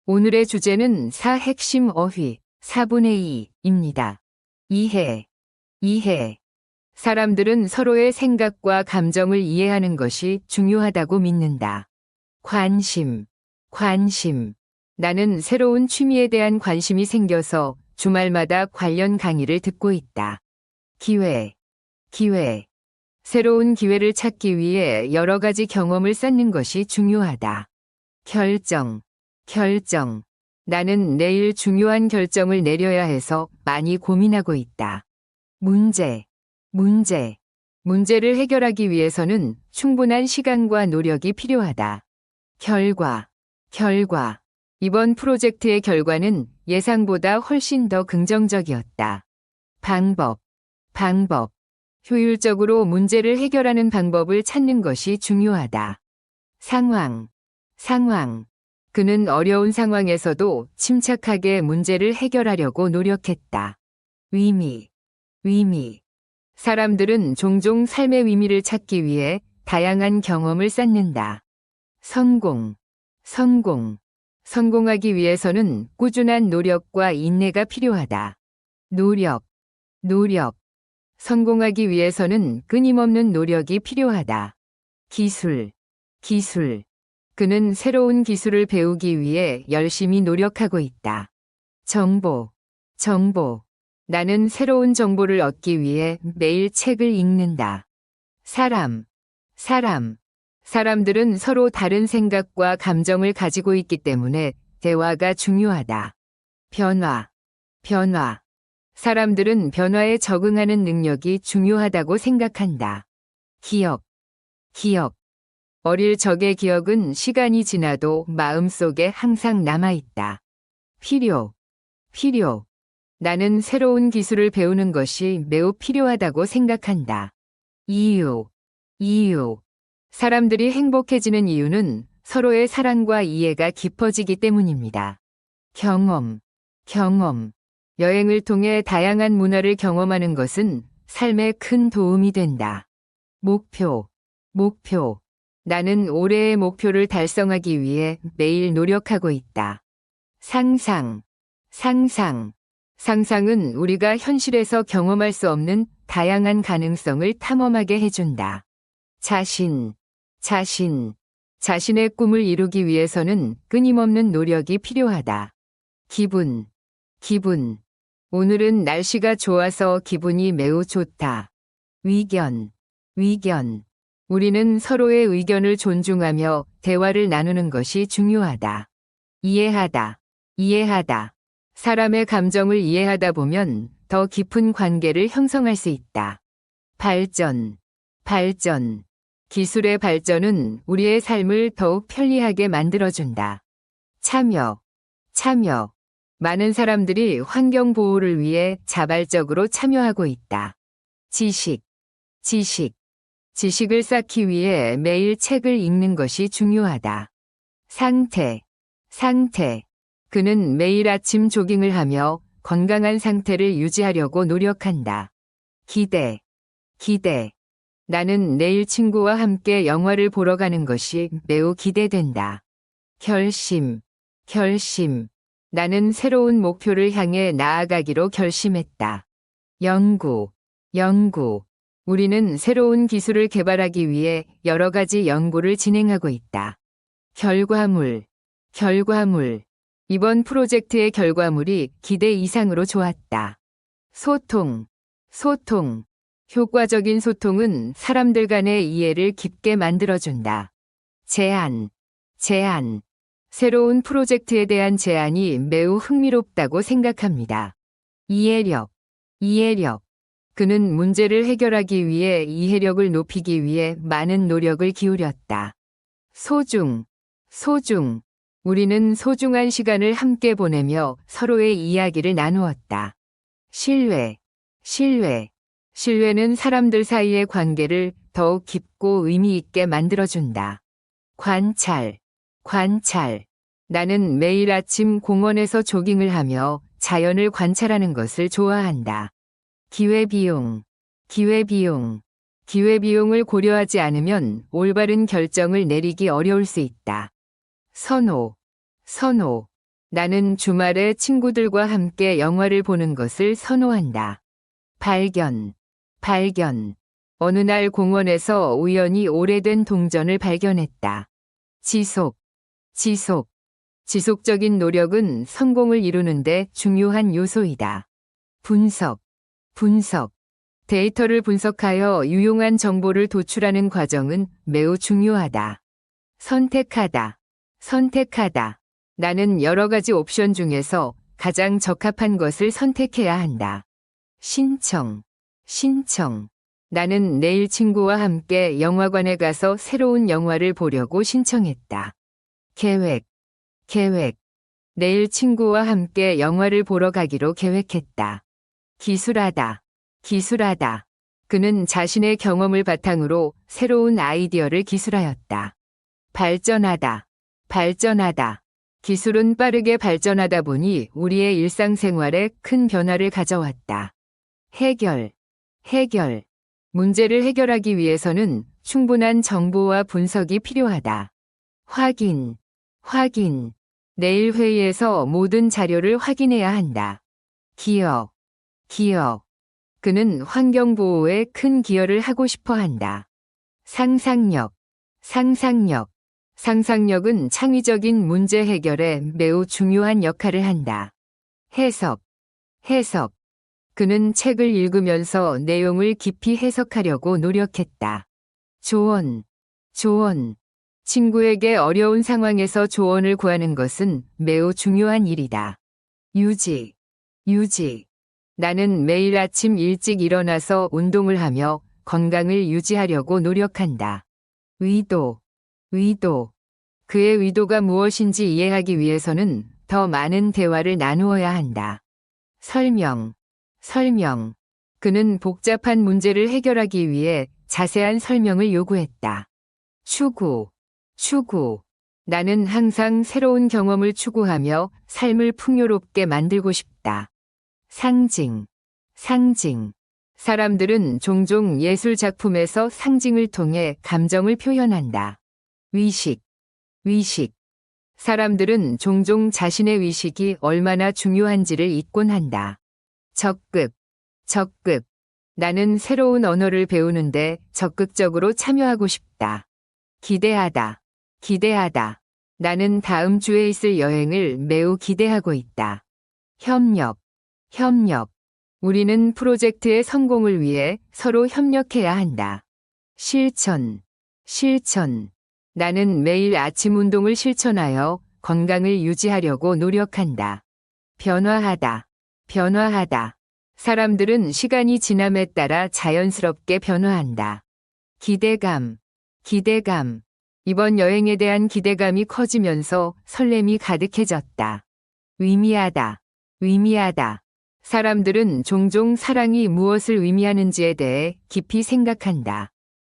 오늘의 주제는 핵심 어휘 4분의 2입니다. 이해. 사람들은 서로의 생각과 감정을 이해하는 것이 중요하다고 믿는다. 관심. 나는 새로운 취미에 대한 관심이 생겨서 주말마다 관련 강의를 듣고 있다. 기회. 새로운 기회를 찾기 위해 여러 가지 경험을 쌓는 것이 중요하다. 결정. 나는 내일 중요한 결정을 내려야 해서 많이 고민하고 있다. 문제를 해결하기 위해서는 충분한 시간과 노력이 필요하다. 결과. 이번 프로젝트의 결과는 예상보다 훨씬 더 긍정적이었다. 방법. 효율적으로 문제를 해결하는 방법을 찾는 것이 중요하다. 상황. 그는 어려운 상황에서도 침착하게 문제를 해결하려고 노력했다. 의미. 사람들은 종종 삶의 의미를 찾기 위해 다양한 경험을 쌓는다. 성공하기 위해서는 꾸준한 노력과 인내가 필요하다. 노력. 성공하기 위해서는 끊임없는 노력이 필요하다. 기술. 그는 새로운 기술을 배우기 위해 열심히 노력하고 있다. 정보. 나는 새로운 정보를 얻기 위해 매일 책을 읽는다. 사람들은 서로 다른 생각과 감정을 가지고 있기 때문에 대화가 중요하다. 변화. 사람들은 변화에 적응하는 능력이 중요하다고 생각한다. 기억. 어릴 적의 기억은 시간이 지나도 마음속에 항상 남아있다. 필요. 나는 새로운 기술을 배우는 것이 매우 필요하다고 생각한다. 이유. 사람들이 행복해지는 이유는 서로의 사랑과 이해가 깊어지기 때문입니다. 경험. 여행을 통해 다양한 문화를 경험하는 것은 삶에 큰 도움이 된다. 목표. 나는 올해의 목표를 달성하기 위해 매일 노력하고 있다. 상상은 우리가 현실에서 경험할 수 없는 다양한 가능성을 탐험하게 해준다. 자신의 꿈을 이루기 위해서는 끊임없는 노력이 필요하다. 기분. 오늘은 날씨가 좋아서 기분이 매우 좋다. 위견. 우리는 서로의 의견을 존중하며 대화를 나누는 것이 중요하다. 이해하다. 사람의 감정을 이해하다 보면 더 깊은 관계를 형성할 수 있다. 발전. 기술의 발전은 우리의 삶을 더욱 편리하게 만들어준다. 참여. 많은 사람들이 환경 보호를 위해 자발적으로 참여하고 있다. 지식을 쌓기 위해 매일 책을 읽는 것이 중요하다. 상태. 그는 매일 아침 조깅을 하며 건강한 상태를 유지하려고 노력한다. 기대. 나는 내일 친구와 함께 영화를 보러 가는 것이 매우 기대된다. 결심. 나는 새로운 목표를 향해 나아가기로 결심했다. 연구. 우리는 새로운 기술을 개발하기 위해 여러 가지 연구를 진행하고 있다. 결과물. 이번 프로젝트의 결과물이 기대 이상으로 좋았다. 소통. 효과적인 소통은 사람들 간의 이해를 깊게 만들어준다. 제안. 새로운 프로젝트에 대한 제안이 매우 흥미롭다고 생각합니다. 이해력. 그는 문제를 해결하기 위해 이해력을 높이기 위해 많은 노력을 기울였다. 소중. 우리는 소중한 시간을 함께 보내며 서로의 이야기를 나누었다. 신뢰는 사람들 사이의 관계를 더욱 깊고 의미 있게 만들어준다. 관찰. 나는 매일 아침 공원에서 조깅을 하며 자연을 관찰하는 것을 좋아한다. 기회비용. 기회비용을 고려하지 않으면 올바른 결정을 내리기 어려울 수 있다. 선호. 나는 주말에 친구들과 함께 영화를 보는 것을 선호한다. 발견, 발견. 어느 날 공원에서 우연히 오래된 동전을 발견했다. 지속, 지속. 지속적인 노력은 성공을 이루는데 중요한 요소이다. 분석, 분석. 데이터를 분석하여 유용한 정보를 도출하는 과정은 매우 중요하다. 선택하다, 선택하다. 나는 여러 가지 옵션 중에서 가장 적합한 것을 선택해야 한다. 신청, 신청. 나는 내일 친구와 함께 영화관에 가서 새로운 영화를 보려고 신청했다. 계획, 계획. 내일 친구와 함께 영화를 보러 가기로 계획했다. 기술하다, 기술하다. 그는 자신의 경험을 바탕으로 새로운 아이디어를 기술하였다. 발전하다, 발전하다. 기술은 빠르게 발전하다 보니 우리의 일상생활에 큰 변화를 가져왔다. 해결, 해결. 문제를 해결하기 위해서는 충분한 정보와 분석이 필요하다. 확인, 확인. 내일 회의에서 모든 자료를 확인해야 한다. 기여, 기여. 그는 환경보호에 큰 기여를 하고 싶어 한다. 상상력, 상상력. 상상력은 창의적인 문제 해결에 매우 중요한 역할을 한다. 해석, 해석. 그는 책을 읽으면서 내용을 깊이 해석하려고 노력했다. 조언, 조언. 친구에게 어려운 상황에서 조언을 구하는 것은 매우 중요한 일이다. 유지, 유지. 나는 매일 아침 일찍 일어나서 운동을 하며 건강을 유지하려고 노력한다. 의도, 의도. 그의 의도가 무엇인지 이해하기 위해서는 더 많은 대화를 나누어야 한다. 설명, 설명. 그는 복잡한 문제를 해결하기 위해 자세한 설명을 요구했다. 추구, 추구. 나는 항상 새로운 경험을 추구하며 삶을 풍요롭게 만들고 싶다. 상징, 상징. 사람들은 종종 예술 작품에서 상징을 통해 감정을 표현한다. 위식, 위식. 사람들은 종종 자신의 위식이 얼마나 중요한지를 잊곤 한다. 적극, 적극. 나는 새로운 언어를 배우는데 적극적으로 참여하고 싶다. 기대하다, 기대하다. 나는 다음 주에 있을 여행을 매우 기대하고 있다. 협력, 협력. 우리는 프로젝트의 성공을 위해 서로 협력해야 한다. 실천, 실천. 나는 매일 아침 운동을 실천하여 건강을 유지하려고 노력한다. 변화하다, 변화하다. 사람들은 시간이 지남에 따라 자연스럽게 변화한다. 기대감, 기대감. 이번 여행에 대한 기대감이 커지면서 설렘이 가득해졌다. 의미하다, 의미하다. 사람들은 종종 사랑이 무엇을 의미하는지에 대해 깊이 생각한다.